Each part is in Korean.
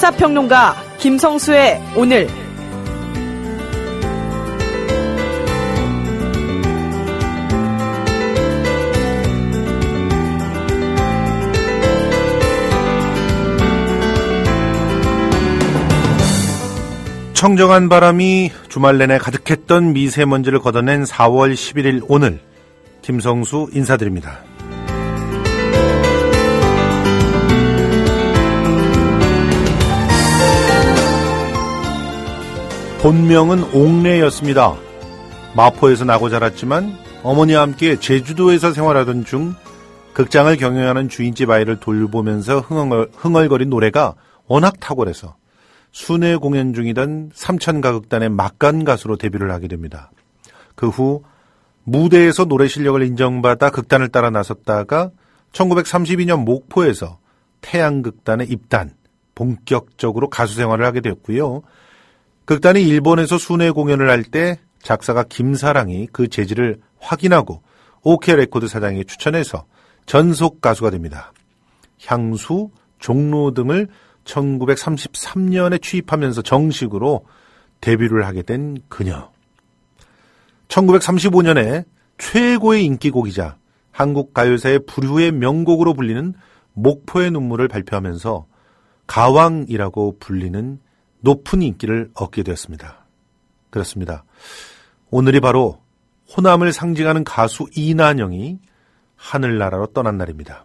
시사평론가 김성수의 오늘. 청정한 바람이 주말 내내 가득했던 미세먼지를 걷어낸 4월 11일 오늘, 김성수 인사드립니다. 본명은 옥래였습니다. 마포에서 나고 자랐지만 어머니와 함께 제주도에서 생활하던 중 극장을 경영하는 주인집 아이를 돌보면서 흥얼거린 노래가 워낙 탁월해서 순회 공연 중이던 삼천가극단의 막간 가수로 데뷔를 하게 됩니다. 그 후 무대에서 노래 실력을 인정받아 극단을 따라 나섰다가 1932년 목포에서 태양극단에 입단, 본격적으로 가수 생활을 하게 되었고요. 극단이 일본에서 순회 공연을 할 때 작사가 김사랑이 그 재질을 확인하고 OK 레코드 사장에게 추천해서 전속 가수가 됩니다. 향수, 종로 등을 1933년에 취입하면서 정식으로 데뷔를 하게 된 그녀. 1935년에 최고의 인기곡이자 한국 가요사의 불후의 명곡으로 불리는 목포의 눈물을 발표하면서 가왕이라고 불리는 높은 인기를 얻게 되었습니다. 그렇습니다. 오늘이 바로 호남을 상징하는 가수 이난영이 하늘나라로 떠난 날입니다.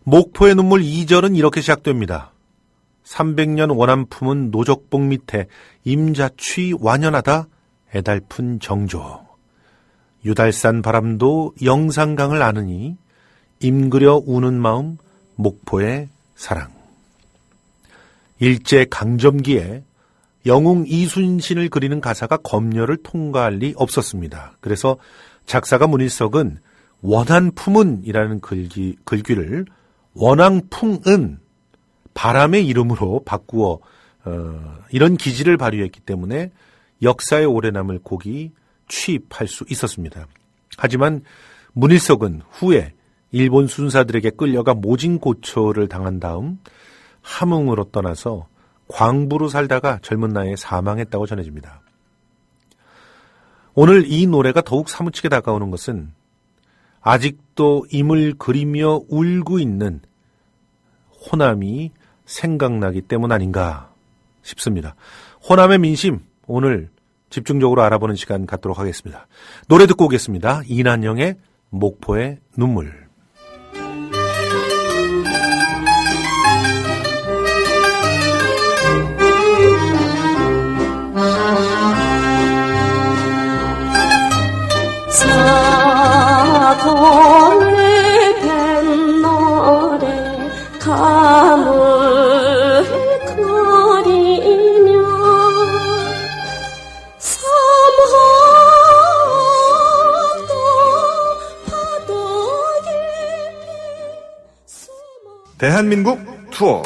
목포의 눈물 2절은 이렇게 시작됩니다. 300년 원한 품은 노적복 밑에 임자취 완연하다 애달픈 정조. 유달산 바람도 영산강을 아느니 임그려 우는 마음 목포의 사랑. 일제 강점기에 영웅 이순신을 그리는 가사가 검열을 통과할 리 없었습니다. 그래서 작사가 문일석은 원한 품은이라는 글귀를 원앙풍은 바람의 이름으로 바꾸어 이런 기지를 발휘했기 때문에 역사에 오래 남을 곡이 취입할 수 있었습니다. 하지만 문일석은 후에 일본 순사들에게 끌려가 모진고초를 당한 다음 함흥으로 떠나서 광부로 살다가 젊은 나이에 사망했다고 전해집니다. 오늘 이 노래가 더욱 사무치게 다가오는 것은 아직도 임을 그리며 울고 있는 호남이 생각나기 때문 아닌가 싶습니다. 호남의 민심, 오늘 집중적으로 알아보는 시간 갖도록 하겠습니다. 노래 듣고 오겠습니다. 이난영의 목포의 눈물. 사돈의 뱃노래 감을 그리며 삼학도 바다에 대한민국 투어.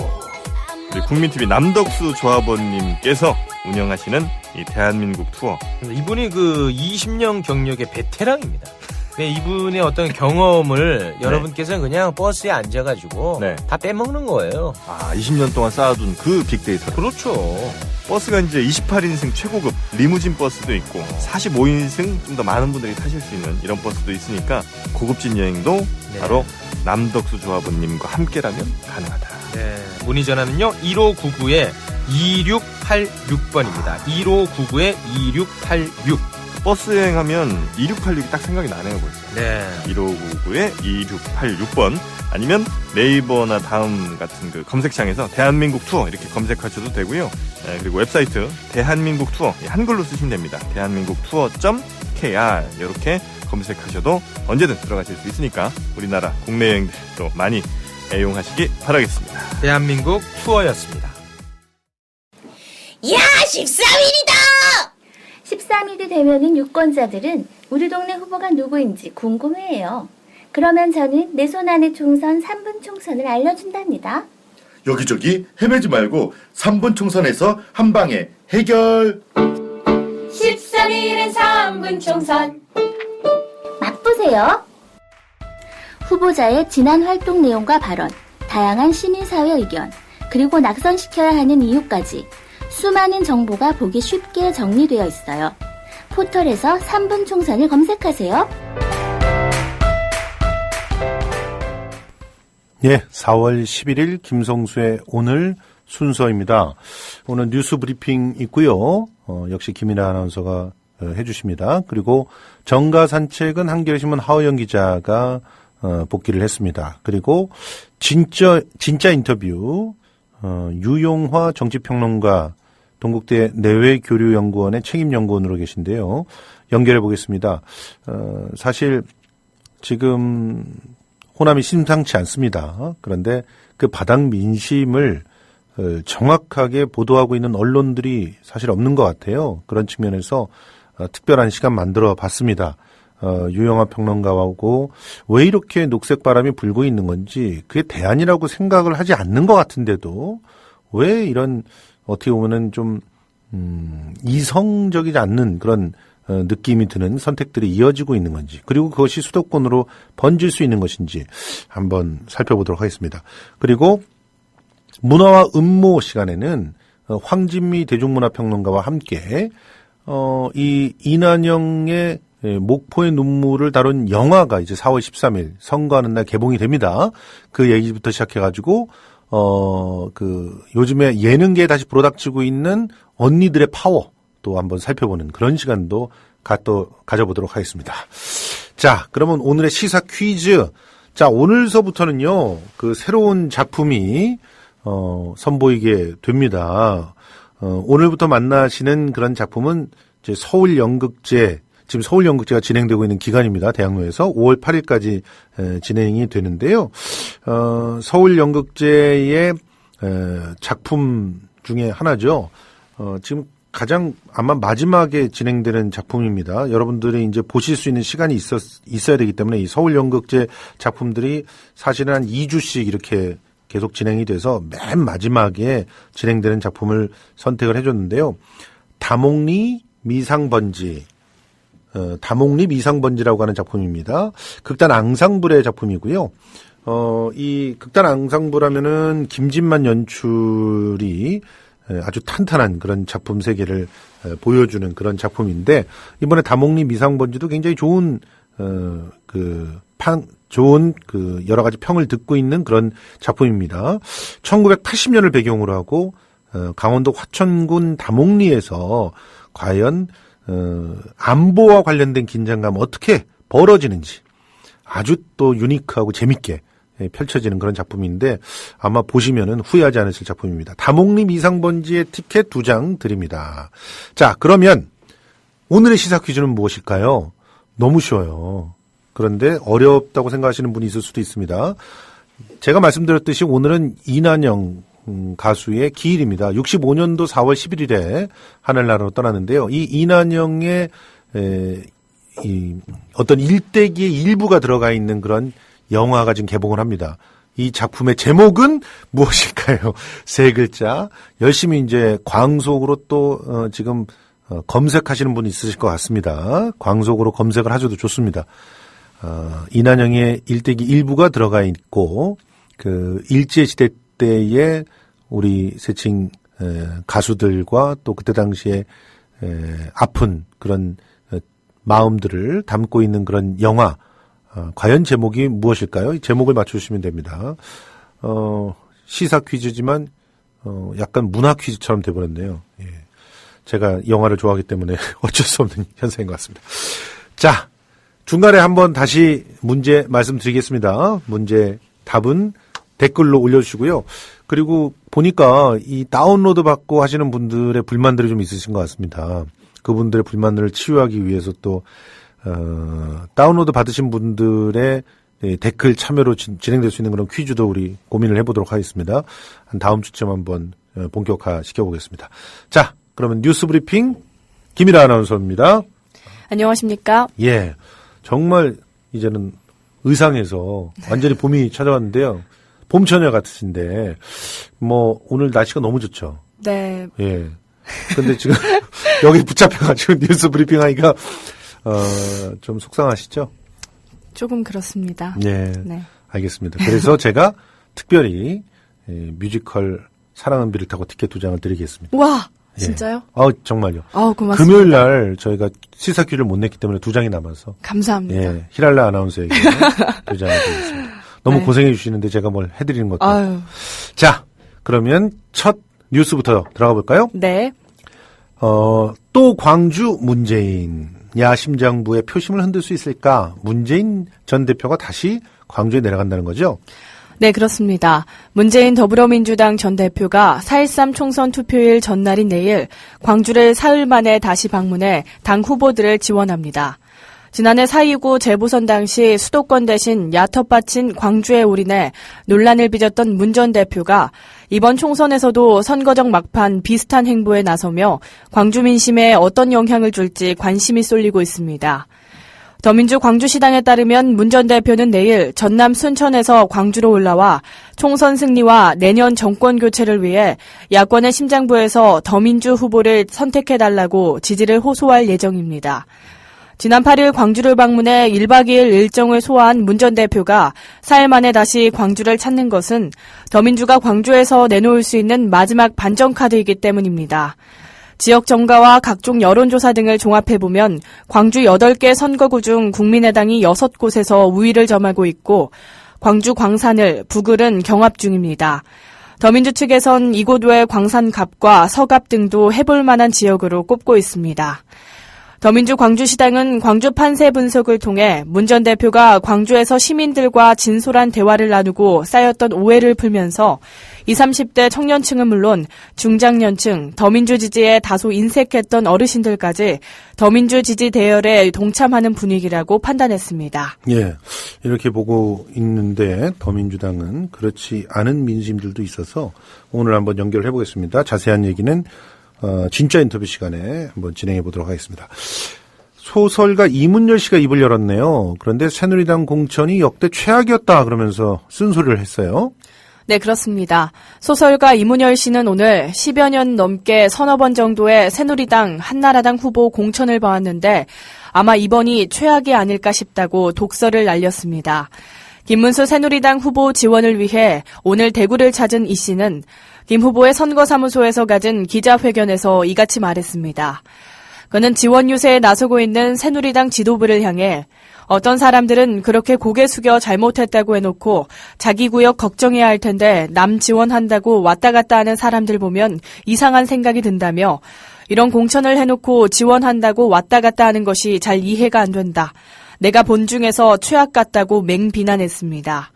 우리 국민TV 남덕수 조합원님께서 운영하시는 이 대한민국 투어. 이분이 그 20년 경력의 베테랑입니다. 이분의 어떤 경험을 여러분께서는 그냥 버스에 앉아가지고 다 빼먹는 거예요. 20년 동안 쌓아둔 그 빅데이터를. 그렇죠. 버스가 이제 28인승 최고급 리무진 버스도 있고 45인승 좀 더 많은 분들이 타실 수 있는 이런 버스도 있으니까 고급진 여행도 바로 남덕수 조합원님과 함께라면 가능하다. 네. 문의 전화는요 1599-2686번입니다. 1599-2686. 버스 여행하면 2686이 딱 생각이 나네요 벌써. 네. 1599-2686번 아니면 네이버나 다음 같은 그 검색창에서 대한민국 투어 이렇게 검색하셔도 되고요. 그리고 웹사이트 대한민국 투어 한글로 쓰시면 됩니다. 대한민국 투어.kr 이렇게 검색하셔도 언제든 들어가실 수 있으니까 우리나라 국내 여행들도 많이 애용하시기 바라겠습니다. 대한민국 투어였습니다. 야, 13일이다! 13일이 되면은 유권자들은 우리 동네 후보가 누구인지 궁금해해요. 그러면 저는 내 손 안에 총선 3분 총선을 알려준답니다. 여기저기 헤매지 말고 3분 총선에서 한 방에 해결. 13일은 3분 총선. 맛보세요. 후보자의 지난 활동 내용과 발언, 다양한 시민사회 의견, 그리고 낙선시켜야 하는 이유까지 수많은 정보가 보기 쉽게 정리되어 있어요. 포털에서 3분 총선을 검색하세요. 예, 4월 11일 김성수의 오늘 순서입니다. 오늘 뉴스 브리핑 있고요. 역시 김이나 아나운서가 해주십니다. 그리고 정가 산책은 한겨레신문 하우영 기자가 복귀를 했습니다. 그리고 진짜 인터뷰 유용화 정치평론가 동국대 내외교류연구원의 책임연구원으로 계신데요. 연결해 보겠습니다. 사실 지금 호남이 심상치 않습니다. 그런데 그 바닥 민심을 정확하게 보도하고 있는 언론들이 사실 없는 것 같아요. 그런 측면에서 특별한 시간 만들어 봤습니다. 유영하 평론가하고 왜 이렇게 녹색 바람이 불고 있는 건지 그게 대안이라고 생각을 하지 않는 것 같은데도 왜 이런 어떻게 보면은 좀 이성적이지 않는 그런 느낌이 드는 선택들이 이어지고 있는 건지 그리고 그것이 수도권으로 번질 수 있는 것인지 한번 살펴보도록 하겠습니다. 그리고 문화와 음모 시간에는 황진미 대중문화평론가와 함께 이 이난영의 목포의 눈물을 다룬 영화가 이제 4월 13일 선거하는 날 개봉이 됩니다. 그 얘기부터 시작해가지고 요즘에 예능계에 다시 불어닥치고 있는 언니들의 파워 또 한번 살펴보는 그런 시간도 또 가져보도록 하겠습니다. 자, 그러면 오늘의 시사 퀴즈. 자, 오늘서부터는요, 그 새로운 작품이, 선보이게 됩니다. 오늘부터 만나시는 그런 작품은 이제 서울연극제, 지금 서울연극제가 진행되고 있는 기간입니다. 대학로에서 5월 8일까지 진행이 되는데요. 서울연극제의 작품 중에 하나죠. 지금 가장 아마 마지막에 진행되는 작품입니다. 여러분들이 이제 보실 수 있는 시간이 있어야 되기 때문에 이 서울연극제 작품들이 사실은 한 2주씩 이렇게 계속 진행이 돼서 맨 마지막에 진행되는 작품을 선택을 해줬는데요. 다목리 미상번지, 다목리 미상번지라고 하는 작품입니다. 극단 앙상블의 작품이고요. 이 극단 앙상블 하면은 김진만 연출이 아주 탄탄한 그런 작품 세계를 보여주는 그런 작품인데 이번에 다목리 미상번지도 굉장히 좋은 좋은 여러 가지 평을 듣고 있는 그런 작품입니다. 1980년을 배경으로 하고 강원도 화천군 다목리에서 과연 안보와 관련된 긴장감 어떻게 벌어지는지 아주 또 유니크하고 재밌게 펼쳐지는 그런 작품인데 아마 보시면은 후회하지 않으실 작품입니다. 다목리 미상번지의 티켓 2장 드립니다. 자, 그러면 오늘의 시사 퀴즈는 무엇일까요? 너무 쉬워요. 그런데 어렵다고 생각하시는 분이 있을 수도 있습니다. 제가 말씀드렸듯이 오늘은 이난영 가수의 기일입니다. 65년도 4월 11일에 하늘나라로 떠났는데요. 이 이난영의 어떤 일대기의 일부가 들어가 있는 그런 영화가 지금 개봉을 합니다. 이 작품의 제목은 무엇일까요? 세 글자. 열심히 이제 광속으로 또 지금 검색하시는 분이 있으실 것 같습니다. 광속으로 검색을 하셔도 좋습니다. 이난영의 일대기 일부가 들어가 있고 그 일제시대 때의 우리 세칭 가수들과 또 그때 당시에 아픈 그런 마음들을 담고 있는 그런 영화. 과연 제목이 무엇일까요? 이 제목을 맞추시면 됩니다. 시사 퀴즈지만 약간 문화 퀴즈처럼 돼버렸네요. 예. 제가 영화를 좋아하기 때문에 어쩔 수 없는 현상인 것 같습니다. 자, 중간에 한번 다시 문제 말씀드리겠습니다. 문제 답은 댓글로 올려주시고요. 그리고 보니까 이 다운로드 받고 하시는 분들의 불만들이 좀 있으신 것 같습니다. 그분들의 불만을 치유하기 위해서 또 다운로드 받으신 분들의 댓글 참여로 진행될 수 있는 그런 퀴즈도 우리 고민을 해보도록 하겠습니다. 한 다음 주쯤 한번 본격화 시켜보겠습니다. 자, 그러면 뉴스 브리핑 김일아 아나운서입니다. 안녕하십니까? 예, 정말 이제는 의상에서 완전히 봄이 찾아왔는데요. 봄처녀 같으신데 뭐 오늘 날씨가 너무 좋죠. 네. 예. 근데 지금 여기 붙잡혀가지고 뉴스 브리핑 하니까 좀 속상하시죠? 조금 그렇습니다. 네. 네. 알겠습니다. 그래서 제가 특별히 뮤지컬 사랑은 비를 타고 티켓 2장을 드리겠습니다. 와, 예. 진짜요? 정말요. 고맙습니다. 금요일 날 저희가 시사큐를 못 냈기 때문에 2장이 남아서. 감사합니다. 예, 히랄라 아나운서에게 2장을 드리겠습니다. 너무 네. 고생해 주시는데 제가 뭘 해드리는 것도. 아유. 자, 그러면 첫 뉴스부터 들어가 볼까요? 네. 또 광주 문재인 야심장부의 표심을 흔들 수 있을까? 문재인 전 대표가 다시 광주에 내려간다는 거죠? 네, 그렇습니다. 문재인 더불어민주당 전 대표가 4.13 총선 투표일 전날인 내일 광주를 사흘 만에 다시 방문해 당 후보들을 지원합니다. 지난해 4.29 재보선 당시 수도권 대신 야텃밭인 광주에 올인해 논란을 빚었던 문 전 대표가 이번 총선에서도 선거적 막판 비슷한 행보에 나서며 광주 민심에 어떤 영향을 줄지 관심이 쏠리고 있습니다. 더민주 광주시당에 따르면 문 전 대표는 내일 전남 순천에서 광주로 올라와 총선 승리와 내년 정권 교체를 위해 야권의 심장부에서 더민주 후보를 선택해달라고 지지를 호소할 예정입니다. 지난 8일 광주를 방문해 1박 2일 일정을 소화한 문 전 대표가 4일 만에 다시 광주를 찾는 것은 더민주가 광주에서 내놓을 수 있는 마지막 반전카드이기 때문입니다. 지역 정가와 각종 여론조사 등을 종합해보면 광주 8개 선거구 중 국민의당이 6곳에서 우위를 점하고 있고 광주 광산을, 부글은 경합 중입니다. 더민주 측에선 이곳 외 광산갑과 서갑 등도 해볼 만한 지역으로 꼽고 있습니다. 더민주 광주시당은 광주 판세 분석을 통해 문 전 대표가 광주에서 시민들과 진솔한 대화를 나누고 쌓였던 오해를 풀면서 20, 30대 청년층은 물론 중장년층, 더민주 지지에 다소 인색했던 어르신들까지 더민주 지지 대열에 동참하는 분위기라고 판단했습니다. 예, 이렇게 보고 있는데 더민주당은 그렇지 않은 민심들도 있어서 오늘 한번 연결해 보겠습니다. 자세한 얘기는 진짜 인터뷰 시간에 한번 진행해 보도록 하겠습니다. 소설가 이문열 씨가 입을 열었네요. 그런데 새누리당 공천이 역대 최악이었다 그러면서 쓴소리를 했어요. 네, 그렇습니다. 소설가 이문열 씨는 오늘 10여 년 넘게 서너 번 정도의 새누리당, 한나라당 후보 공천을 봐왔는데 아마 이번이 최악이 아닐까 싶다고 독설을 날렸습니다. 김문수 새누리당 후보 지원을 위해 오늘 대구를 찾은 이 씨는 김 후보의 선거사무소에서 가진 기자회견에서 이같이 말했습니다. 그는 지원 유세에 나서고 있는 새누리당 지도부를 향해 어떤 사람들은 그렇게 고개 숙여 잘못했다고 해놓고 자기 구역 걱정해야 할 텐데 남 지원한다고 왔다 갔다 하는 사람들 보면 이상한 생각이 든다며 이런 공천을 해놓고 지원한다고 왔다 갔다 하는 것이 잘 이해가 안 된다. 내가 본 중에서 최악 같다고 맹비난했습니다.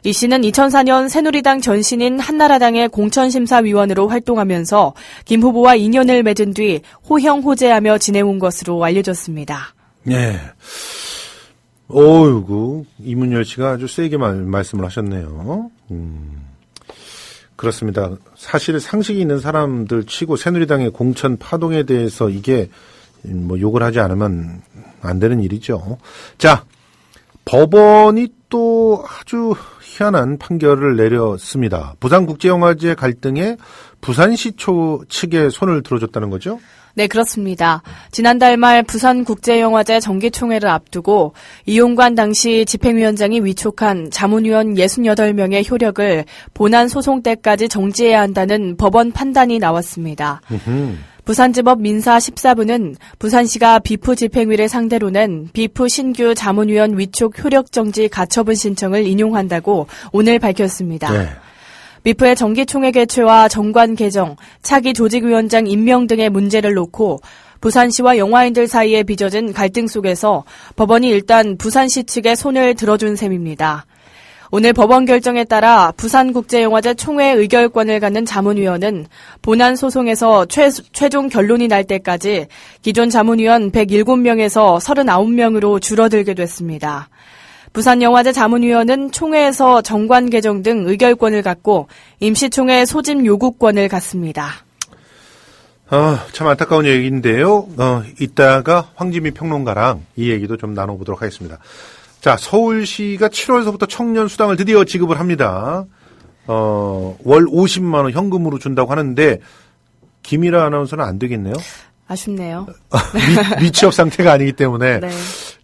이 씨는 2004년 새누리당 전신인 한나라당의 공천심사위원으로 활동하면서 김 후보와 인연을 맺은 뒤 호형호재하며 지내온 것으로 알려졌습니다. 네. 어이구, 이문열 씨가 아주 세게 말씀을 하셨네요. 그렇습니다. 사실 상식이 있는 사람들 치고 새누리당의 공천 파동에 대해서 이게 뭐 욕을 하지 않으면 안 되는 일이죠. 자, 법원이 또 아주 희한한 판결을 내렸습니다. 부산국제영화제 갈등에 부산시 측에 손을 들어줬다는 거죠? 네, 그렇습니다. 지난달 말 부산국제영화제 정기총회를 앞두고 이용관 당시 집행위원장이 위촉한 자문위원 68명의 효력을 본안 소송 때까지 정지해야 한다는 법원 판단이 나왔습니다. 부산지법 민사 14부는 부산시가 비프 집행위를 상대로 낸 비프 신규 자문위원 위촉 효력정지 가처분 신청을 인용한다고 오늘 밝혔습니다. 네. 비프의 정기총회 개최와 정관 개정, 차기 조직위원장 임명 등의 문제를 놓고 부산시와 영화인들 사이에 빚어진 갈등 속에서 법원이 일단 부산시 측에 손을 들어준 셈입니다. 오늘 법원 결정에 따라 부산국제영화제 총회 의결권을 갖는 자문위원은 본안 소송에서 최종 결론이 날 때까지 기존 자문위원 107명에서 39명으로 줄어들게 됐습니다. 부산영화제 자문위원은 총회에서 정관 개정 등 의결권을 갖고 임시총회 소집 요구권을 갖습니다. 참 안타까운 얘기인데요. 이따가 황지미 평론가랑 이 얘기도 좀 나눠보도록 하겠습니다. 자, 서울시가 7월서부터 청년 수당을 드디어 지급을 합니다. 월 50만 원 현금으로 준다고 하는데 김일아 아나운서는 안 되겠네요. 아쉽네요. 미취업 상태가 아니기 때문에 네.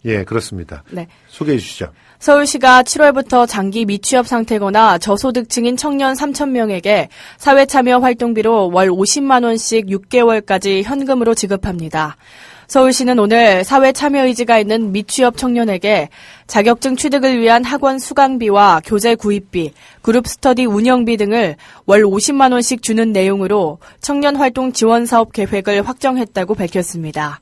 예, 그렇습니다. 네. 소개해 주시죠. 서울시가 7월부터 장기 미취업 상태거나 저소득층인 청년 3,000명에게 사회참여 활동비로 월 50만 원씩 6개월까지 현금으로 지급합니다. 서울시는 오늘 사회참여 의지가 있는 미취업 청년에게 자격증 취득을 위한 학원 수강비와 교재 구입비, 그룹 스터디 운영비 등을 월 50만 원씩 주는 내용으로 청년활동 지원사업 계획을 확정했다고 밝혔습니다.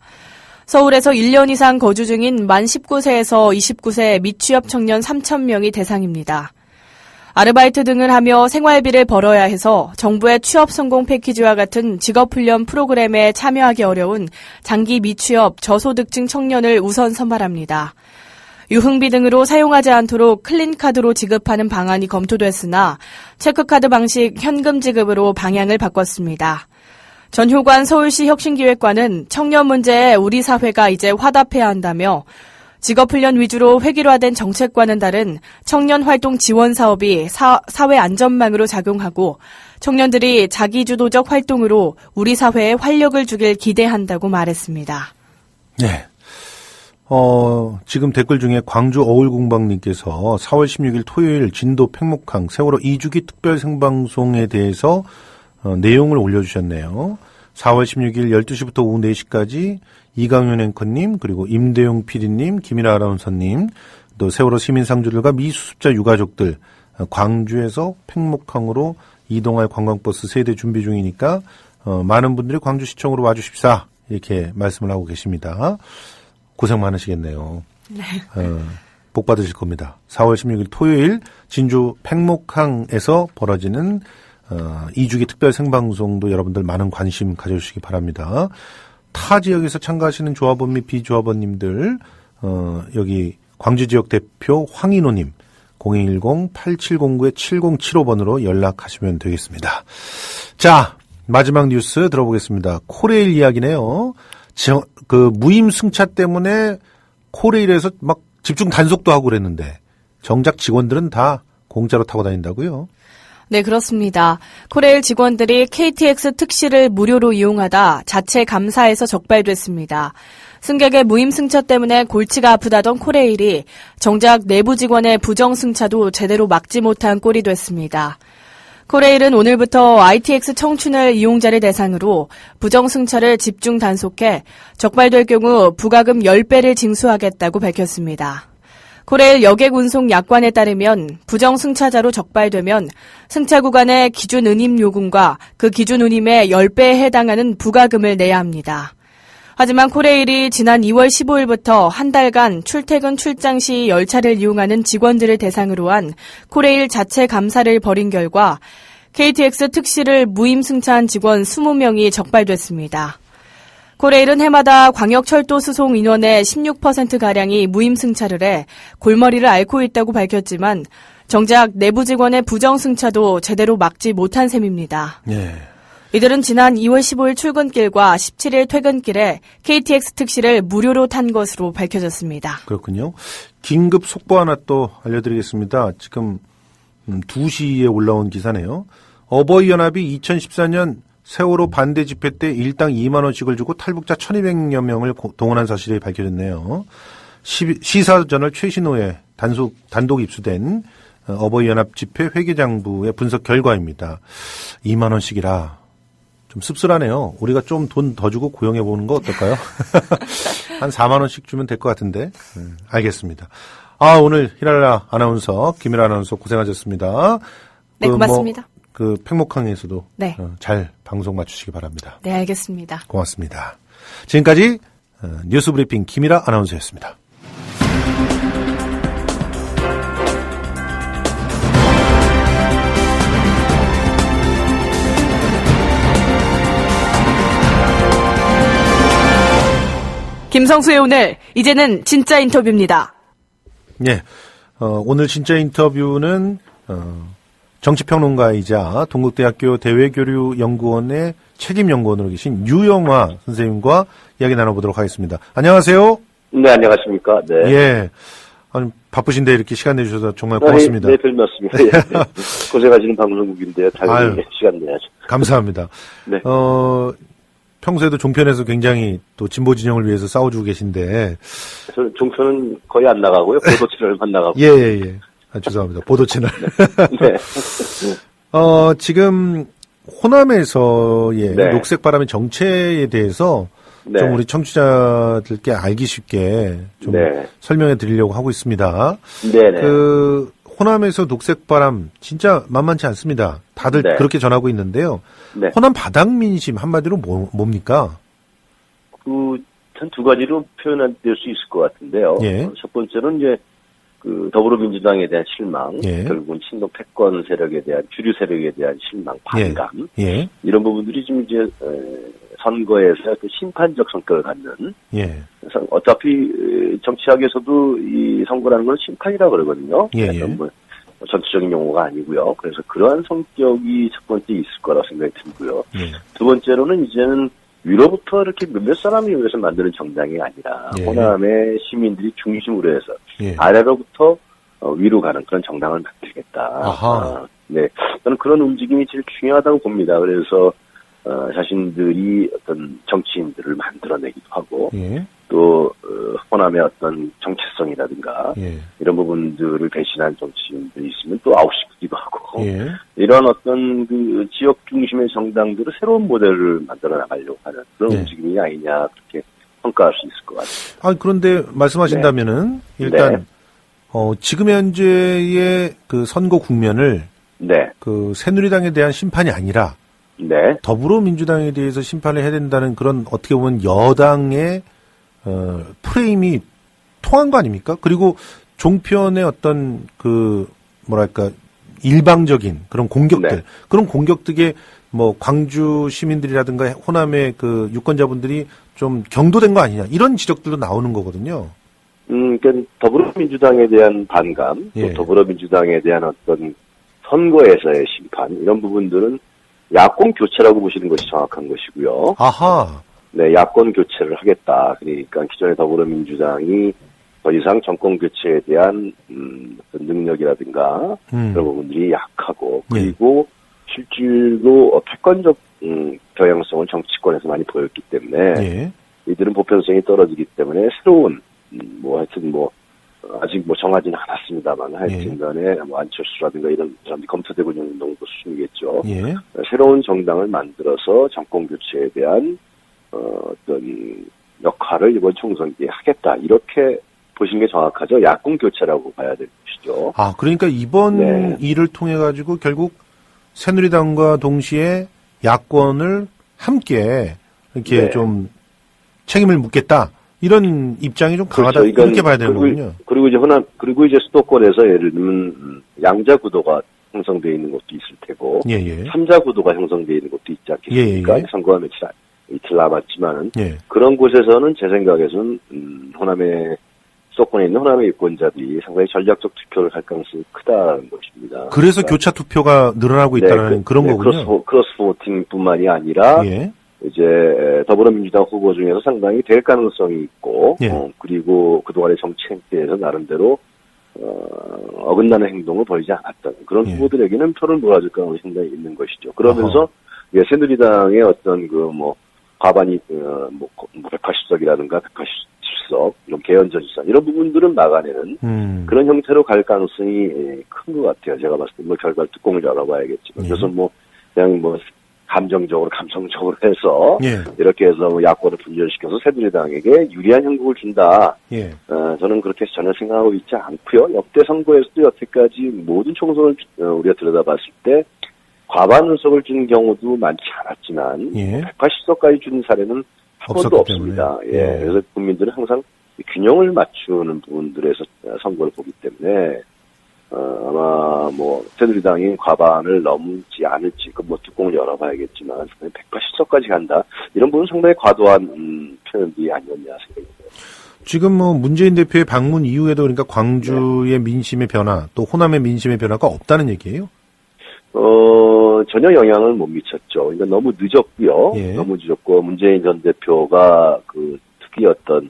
서울에서 1년 이상 거주 중인 만 19세에서 29세 미취업 청년 3,000명이 대상입니다. 아르바이트 등을 하며 생활비를 벌어야 해서 정부의 취업 성공 패키지와 같은 직업훈련 프로그램에 참여하기 어려운 장기 미취업 저소득층 청년을 우선 선발합니다. 유흥비 등으로 사용하지 않도록 클린카드로 지급하는 방안이 검토됐으나 체크카드 방식 현금 지급으로 방향을 바꿨습니다. 전효관 서울시 혁신기획관은 청년 문제에 우리 사회가 이제 화답해야 한다며 직업훈련 위주로 획일화된 정책과는 다른 청년활동 지원 사업이 사회 안전망으로 작용하고 청년들이 자기주도적 활동으로 우리 사회에 활력을 주길 기대한다고 말했습니다. 네. 지금 댓글 중에 광주 어울공방님께서 4월 16일 토요일 진도 팽목항 세월호 2주기 특별 생방송에 대해서 내용을 올려주셨네요. 4월 16일 12시부터 오후 4시까지 이강윤 앵커님, 그리고 임대용 PD님, 김일아 아나운서님, 또 세월호 시민상주들과 미수습자 유가족들 광주에서 팽목항으로 이동할 관광버스 세대 준비 중이니까 많은 분들이 광주시청으로 와주십사 이렇게 말씀을 하고 계십니다. 고생 많으시겠네요. 네. 복 받으실 겁니다. 4월 16일 토요일 진주 팽목항에서 벌어지는 2주기 특별 생방송도 여러분들 많은 관심 가져주시기 바랍니다. 타 지역에서 참가하시는 조합원 및 비조합원님들 여기 광주 지역 대표 황인호님 0210-8709-7075번으로 연락하시면 되겠습니다. 자, 마지막 뉴스 들어보겠습니다. 코레일 이야기네요. 무임승차 때문에 코레일에서 막 집중 단속도 하고 그랬는데 정작 직원들은 다 공짜로 타고 다닌다고요? 네, 그렇습니다. 코레일 직원들이 KTX 특시를 무료로 이용하다 자체 감사에서 적발됐습니다. 승객의 무임승차 때문에 골치가 아프다던 코레일이 정작 내부 직원의 부정승차도 제대로 막지 못한 꼴이 됐습니다. 코레일은 오늘부터 ITX 청춘을 이용자를 대상으로 부정승차를 집중 단속해 적발될 경우 부가금 10배를 징수하겠다고 밝혔습니다. 코레일 여객운송 약관에 따르면 부정승차자로 적발되면 승차 구간의 기준 운임 요금과 그 기준 운임의 10배에 해당하는 부가금을 내야 합니다. 하지만 코레일이 지난 2월 15일부터 한 달간 출퇴근 출장 시 열차를 이용하는 직원들을 대상으로 한 코레일 자체 감사를 벌인 결과 KTX 특시를 무임승차한 직원 20명이 적발됐습니다. 코레일은 해마다 광역철도 수송 인원의 16%가량이 무임승차를 해 골머리를 앓고 있다고 밝혔지만 정작 내부 직원의 부정승차도 제대로 막지 못한 셈입니다. 네. 이들은 지난 2월 15일 출근길과 17일 퇴근길에 KTX 특시를 무료로 탄 것으로 밝혀졌습니다. 그렇군요. 긴급 속보 하나 또 알려드리겠습니다. 지금 2시에 올라온 기사네요. 어버이연합이 2014년 세월호 반대 집회 때 일당 2만 원씩을 주고 탈북자 1,200여 명을 동원한 사실이 밝혀졌네요. 시사저널 최신호에 단독 입수된 어버이연합 집회 회계장부의 분석 결과입니다. 2만 원씩이라 좀 씁쓸하네요. 우리가 좀 돈 더 주고 고용해 보는 거 어떨까요? 한 4만 원씩 주면 될 것 같은데. 알겠습니다. 오늘 히랄라 아나운서, 김일아 아나운서 고생하셨습니다. 네, 고맙습니다. 팽목항에서도 네. 잘 방송 마치시기 바랍니다. 네, 알겠습니다. 고맙습니다. 지금까지 뉴스 브리핑 김일아 아나운서였습니다. 김성수의 오늘, 이제는 진짜 인터뷰입니다. 네, 오늘 진짜 인터뷰는 정치평론가이자 동국대학교 대외교류연구원의 책임연구원으로 계신 유영화 선생님과 이야기 나눠보도록 하겠습니다. 안녕하세요. 네, 안녕하십니까. 네. 예. 아니, 바쁘신데 이렇게 시간 내주셔서 정말 고맙습니다. 네, 별 말씀이요. 예, 네. 고생하시는 방송국인데요. 당연히 시간 내야죠. 감사합니다. 네. 평소에도 종편에서 굉장히 또 진보 진영을 위해서 싸워주고 계신데. 저는 종편은 거의 안 나가고요. 보도 채널만 나가고. 예. 아, 죄송합니다. 보도 채널. 네. 지금 호남에서의 네. 녹색 바람의 정체에 대해서 네. 좀 우리 청취자들께 알기 쉽게 좀 네. 설명해 드리려고 하고 있습니다. 네네. 호남에서 녹색 바람 진짜 만만치 않습니다. 다들 네. 그렇게 전하고 있는데요. 네. 호남 바닥 민심 한마디로 뭡니까? 한 두 가지로 표현될 수 있을 것 같은데요. 예. 첫 번째는 이제 더불어민주당에 대한 실망, 예. 결국은 친노 패권 세력에 대한 주류 세력에 대한 실망, 반감 예. 이런 부분들이 지금 이제 선거에서 심판적 성격을 갖는. 예. 어차피 정치학에서도 이 선거라는 건 심판이라고 그러거든요. 예. 약간 뭐 전투적인 용어가 아니고요. 그래서 그러한 성격이 첫 번째 있을 거라 생각이 들고요. 예. 두 번째로는 이제는 위로부터 이렇게 몇몇 사람이 위해서 만드는 정당이 아니라 예. 호남의 시민들이 중심으로 해서 예. 아래로부터 위로 가는 그런 정당을 만들겠다. 아하. 네, 저는 그런 움직임이 제일 중요하다고 봅니다. 그래서 자신들이 어떤 정치인들을 만들어내기도 하고 예. 또 호남의 어떤 정체성이라든가 예. 이런 부분들을 배신한 정치인들이 있으면 또 아웃시키기도 하고 예. 이런 어떤 그 지역 중심의 정당들을 새로운 모델을 만들어 나가려고 하는 그런 네. 움직임이 아니냐 그렇게 평가할 수 있을 것 같아요. 그런데 말씀하신다면은 일단 네. 지금 현재의 그 선거 국면을 네, 그 새누리당에 대한 심판이 아니라 네, 더불어민주당에 대해서 심판을 해야 된다는 그런 어떻게 보면 여당의 프레임이 통한 거 아닙니까? 그리고 종편의 어떤 그 뭐랄까 일방적인 그런 공격들, 네. 그런 공격들에 뭐 광주 시민들이라든가 호남의 그 유권자분들이 좀 경도된 거 아니냐 이런 지적들도 나오는 거거든요. 그러니까 더불어민주당에 대한 반감, 예. 또 더불어민주당에 대한 어떤 선거에서의 심판 이런 부분들은 야권 교체라고 보시는 것이 정확한 것이고요. 아하. 네, 야권 교체를 하겠다. 그러니까 기존의 더불어민주당이 더 이상 정권 교체에 대한 어떤 능력이라든가 그런 부분들이 약하고 그리고 실질로 패권적 경향성을 정치권에서 많이 보였기 때문에 예. 이들은 보편성이 떨어지기 때문에 새로운 하여튼 아직 정하지는 않았습니다만 하여튼간에 안철수라든가 이런 사람들이 검토되고 있는 정도 수준이겠죠. 예. 새로운 정당을 만들어서 정권 교체에 대한 어떤 역할을 이번 총선 때 하겠다 이렇게 보시는 게 정확하죠. 야권 교체라고 봐야 될 것이죠. 그러니까 이번 네. 일을 통해 가지고 결국 새누리당과 동시에 야권을 함께 이렇게 네. 좀 책임을 묻겠다 이런 입장이 좀 강하다 그렇죠. 이렇게 봐야 되는 거군요. 그리고 이제 수도권에서 예를 들면 양자 구도가 형성되어 있는 곳도 있을 테고, 예. 3자 구도가 형성되어 있는 곳도 있지 않겠습니까? 예. 선거가 이틀 남았지만은 예. 그런 곳에서는 제 생각에서는 수도권에 있는 호남의 유권자들이 상당히 전략적 투표를 할 가능성이 크다는 것입니다. 그래서 그러니까 교차 투표가 늘어나고 있다는 그런 거군요. 크로스 보팅뿐만이 아니라 예. 이제 더불어민주당 후보 중에서 상당히 될 가능성이 있고 예. 그리고 그동안의 정치 행태에서 나름대로 어긋나는 행동을 보이지 않았던 그런 예. 후보들에게는 표를 몰아줄 가능성이 상당히 있는 것이죠. 그러면서 새누리당의 어떤 과반이 180석이라든가 187석 이런 개헌저지선 이런 부분들은 막아내는 그런 형태로 갈 가능성이 큰 것 같아요. 제가 봤을 때 결과를 뚜껑을 열어봐야겠지만 예. 그래서 그냥 감성적으로 해서 예. 이렇게 해서 야권을 분열시켜서 새누리당에게 유리한 형국을 준다. 예. 저는 그렇게 전혀 생각하고 있지 않고요. 역대 선거에서도 여태까지 모든 총선을 우리가 들여다봤을 때 과반 의석을 준 경우도 많지 않았지만 예. 180석까지 준 사례는 한 번도 없었기 없습니다. 때문에. 예. 그래서 국민들은 항상 균형을 맞추는 부분들에서 선거를 보기 때문에 아마 새누리당이 과반을 넘지 않을지 뚜껑을 열어봐야겠지만 180석까지 간다 이런 부분은 상당히 과도한 표현이 아니었냐 생각합니다. 지금 문재인 대표의 방문 이후에도 그러니까 광주의 민심의 변화 또 호남의 민심의 변화가 없다는 얘기예요? 전혀 영향을 못 미쳤죠. 그러니까 너무 늦었고요. 예. 너무 늦었고 문재인 전 대표가 특히 어떤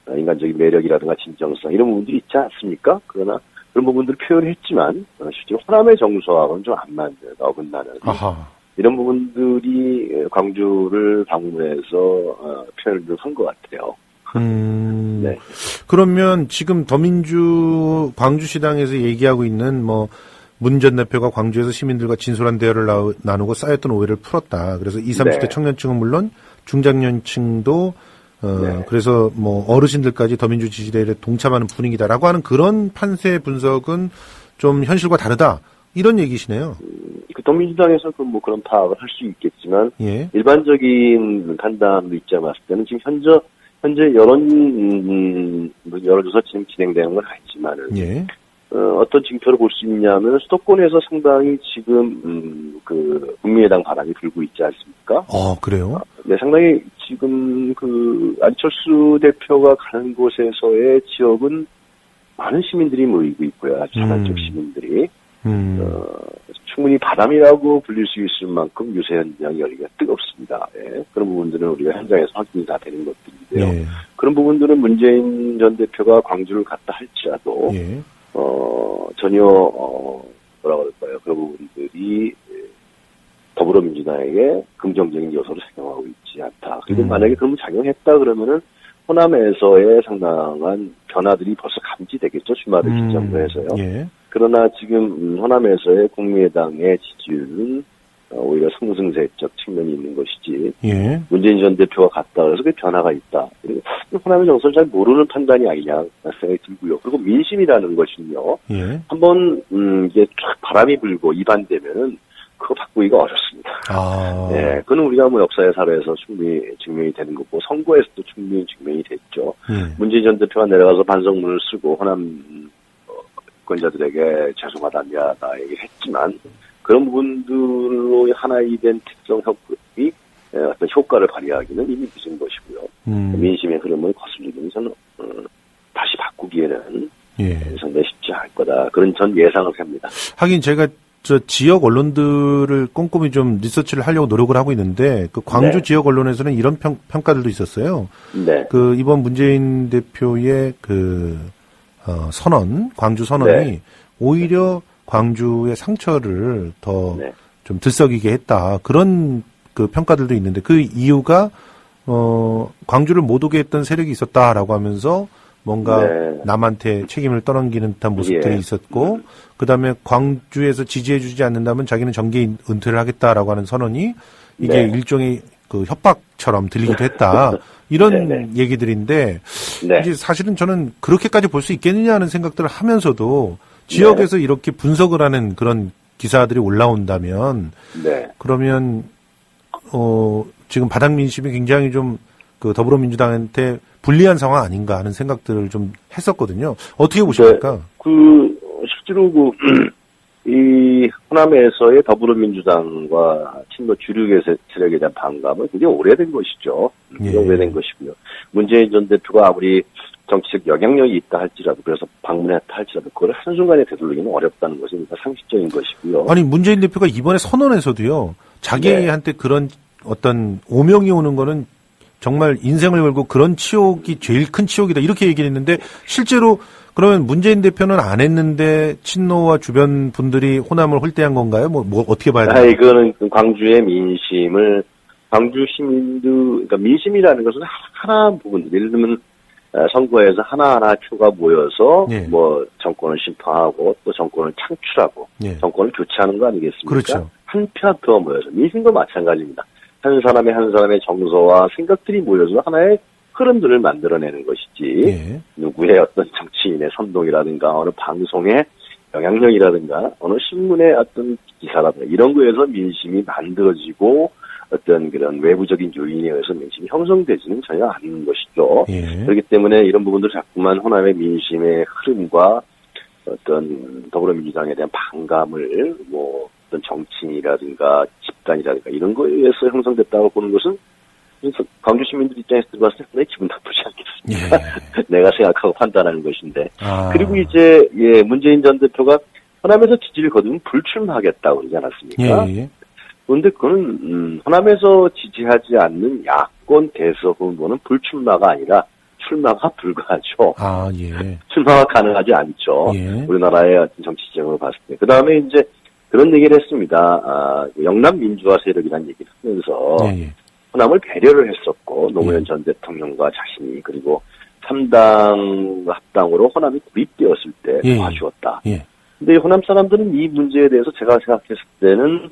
인간적인 매력이라든가 진정성 이런 부분들이 있지 않습니까? 그러나 그런 부분들을 표현했지만 실제로 호남의 정서하고는 좀 안 맞는 어긋나는 아하. 이런 부분들이 광주를 방문해서 표현을 한 것 같아요. 네. 그러면 지금 더민주 광주시당에서 얘기하고 있는 문 전 대표가 광주에서 시민들과 진솔한 대화를 나누고 쌓였던 오해를 풀었다. 그래서 20, 30대 네. 청년층은 물론 중장년층도 네. 그래서 어르신들까지 더민주 지지대에 동참하는 분위기다라고 하는 그런 판세 분석은 좀 현실과 다르다. 이런 얘기시네요. 그 더민주당에서 그런 파악을 할 수 있겠지만 예. 일반적인 판단으로 입장을 봤을 때는 지금 현재 여론조사 지금 진행되는 건 아니지만은 예. 어떤 징표를 볼 수 있냐면 수도권에서 상당히 지금 국민의당 바람이 불고 있지 않습니까? 그래요? 네, 상당히 지금 안철수 대표가 가는 곳에서의 지역은 많은 시민들이 모이고 있고요. 아주 자발적 시민들이. 충분히 바람이라고 불릴 수 있을 만큼 유세 현장이 열기가 뜨겁습니다. 예. 그런 부분들은 우리가 현장에서 확인이 다 되는 것들인데요. 예. 그런 부분들은 문재인 전 대표가 광주를 갔다 할지라도 예. 전혀 뭐라 그럴까요? 그런 부분들이 더불어민주당에게 긍정적인 요소를 작용하고 있지 않다. 그리고 만약에 그러면 작용했다 그러면은 호남에서의 상당한 변화들이 벌써 감지되겠죠. 주말을 기점으로 해서요. 예. 그러나 지금 호남에서의 국민의당의 지지율은 오히려 상승세적 측면이 있는 것이지. 예. 문재인 전 대표가 갔다 그래서 그 변화가 있다. 그리고 호남의 정서를 잘 모르는 판단이 아니냐 생각이 들고요. 그리고 민심이라는 것은요. 예. 한번 이게 쫙 바람이 불고 이반되면은 그거 바꾸기가 어렵습니다. 네, 그건 우리가 역사의 사례에서 충분히 증명이 되는 거고 선거에서도 충분히 증명이 됐죠. 문재인 전 대표가 내려가서 반성문을 쓰고 호남 권자들에게 죄송하다 미안하다 얘기했지만 그런 부분들로 하나의 된 특정 협업이 어떤 효과를 발휘하기는 이미 늦은 것이고요. 민심의 흐름을 거슬리기는 저는 다시 바꾸기에는 상당히 쉽지 않을 거다. 그런 전 예상을 합니다. 하긴 제가 지역 언론들을 꼼꼼히 좀 리서치를 하려고 노력을 하고 있는데 그 광주 네. 지역 언론에서는 이런 평가들도 있었어요. 네. 이번 문재인 대표의 선언, 광주 선언이 네. 오히려 광주의 상처를 더 네. 좀 들썩이게 했다. 그런 평가들도 있는데 그 이유가 광주를 못 오게 했던 세력이 있었다라고 하면서 뭔가 네. 남한테 책임을 떠넘기는 듯한 모습들이 예. 있었고 그다음에 광주에서 지지해주지 않는다면 자기는 정계 은퇴를 하겠다라고 하는 선언이 이게 네. 일종의 협박처럼 들리기도 했다. 이런 네. 얘기들인데 네. 이제 사실은 저는 그렇게까지 볼 수 있겠느냐 하는 생각들을 하면서도 지역에서 이렇게 분석을 하는 그런 기사들이 올라온다면 네. 그러면 지금 바닥 민심이 굉장히 좀 더불어민주당한테 불리한 상황 아닌가 하는 생각들을 좀 했었거든요. 어떻게 보십니까? 실제로 이 호남에서의 더불어민주당과 친노 주류 세력에 대한 반감은 굉장히 오래된 것이죠. 굉장히 오래된 것이고요. 문재인 전 대표가 아무리 정치적 영향력이 있다 할지라도 그래서 방문했다 할지라도 그걸 한순간에 되돌리기는 어렵다는 것이 상식적인 것이고요. 아니 문재인 대표가 이번에 선언에서도요. 자기한테 그런 어떤 오명이 오는 거는 정말 인생을 걸고 그런 치욕이 제일 큰 치욕이다 이렇게 얘기를 했는데 실제로 그러면 문재인 대표는 안 했는데 친노와 주변 분들이 호남을 홀대한 건가요? 뭐 어떻게 봐야 되나요? 이거는 광주의 민심을 광주 시민들 그러니까 민심이라는 것은 하나 부분 예를 들면 선거에서 하나하나 표가 모여서 예. 뭐 정권을 심판하고 또 정권을 창출하고 예. 정권을 교체하는 거 아니겠습니까? 그렇죠. 한 표 모여서 민심도 마찬가지입니다. 한 사람의 정서와 생각들이 모여서 하나의 흐름들을 만들어내는 것이지 예. 누구의 어떤 정치인의 선동이라든가 어느 방송의 영향력이라든가 어느 신문의 어떤 기사라든가 이런 거에서 민심이 만들어지고 어떤 그런 외부적인 요인에 의해서 민심이 형성되지는 전혀 않는 것이죠. 예. 그렇기 때문에 이런 부분들 자꾸만 호남의 민심의 흐름과 어떤 더불어민주당에 대한 반감을 뭐 어떤 정치인이라든가 집단이라든가 이런 거에 의해서 형성됐다고 보는 것은 광주 시민들 입장에서 들어봤을 때 상당히 기분 나쁘지 않겠습니까? 예. 내가 생각하고 판단하는 것인데. 아. 그리고 이제 문재인 전 대표가 호남에서 지지를 거두면 불출마하겠다고 그러지 않았습니까? 예. 그런데 그거는 호남에서 지지하지 않는 야권 대석 후보는 불출마가 아니라 출마가 불가하죠. 아, 예. 출마가 가능하지 않죠. 예. 우리나라의 어떤 정치 지형을 봤을 때. 그 다음에 이제 그런 얘기를 했습니다. 영남 민주화 세력이라는 얘기를 하면서 예. 호남을 배려를 했었고 노무현 예. 전 대통령과 자신이 그리고 3당 합당으로 호남이 구입되었을 때 예. 도와주었다. 예. 근데 호남 사람들은 이 문제에 대해서 제가 생각했을 때는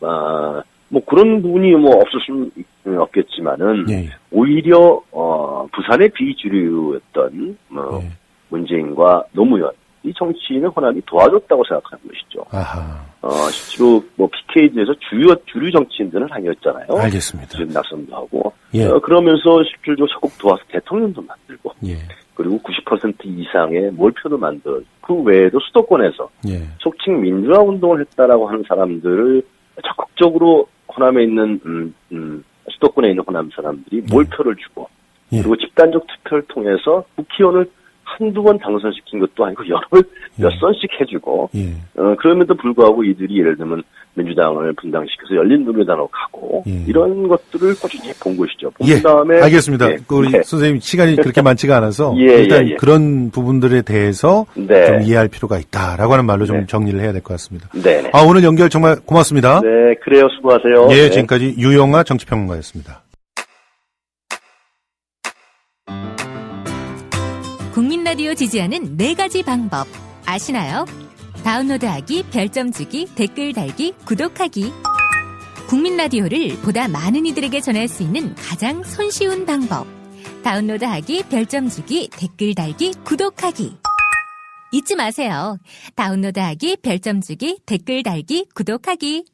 뭐 그런 부분이 뭐 없을 수는 없겠지만은 예. 오히려 부산의 비주류였던 예. 문재인과 노무현 이 정치인을 호남이 도와줬다고 생각하는 것이죠. 아하. 실제로 뭐 PK들에서 주류 정치인들은 아니었잖아요. 알겠습니다. 지금 낙선도 하고 예. 그러면서 실질적으로 적극 도와서 대통령도 만들고 예. 그리고 90% 이상의 몰표도 만들어 그 외에도 수도권에서 예. 속칭 민주화 운동을 했다라고 하는 사람들을 적극적으로 호남에 있는 수도권에 있는 호남 사람들이 몰표를 주고 예. 그리고 집단적 투표를 통해서 국회의원을 한두 번 당선시킨 것도 아니고 여러 몇 선씩 해주고 예. 그럼에도 불구하고 이들이 예를 들면 민주당을 분당시켜서 열린우리당으로 가고 예. 이런 것들을 꾸준히 본 것이죠. 본 예, 다음에 알겠습니다. 예, 우리 네. 선생님 시간이 그렇게 많지가 않아서 예, 일단 예. 그런 부분들에 대해서 네. 좀 이해할 필요가 있다라고 하는 말로 좀 네. 정리를 해야 될 것 같습니다. 네. 오늘 연결 정말 고맙습니다. 네, 그래요. 수고하세요. 예, 네. 지금까지 유영아 정치평론가였습니다. 국민 라디오 지지하는 4가지 방법 아시나요? 다운로드하기, 별점 주기, 댓글 달기, 구독하기. 국민 라디오를 보다 많은 이들에게 전할 수 있는 가장 손쉬운 방법. 다운로드하기, 별점 주기, 댓글 달기, 구독하기. 잊지 마세요. 다운로드하기, 별점 주기, 댓글 달기, 구독하기.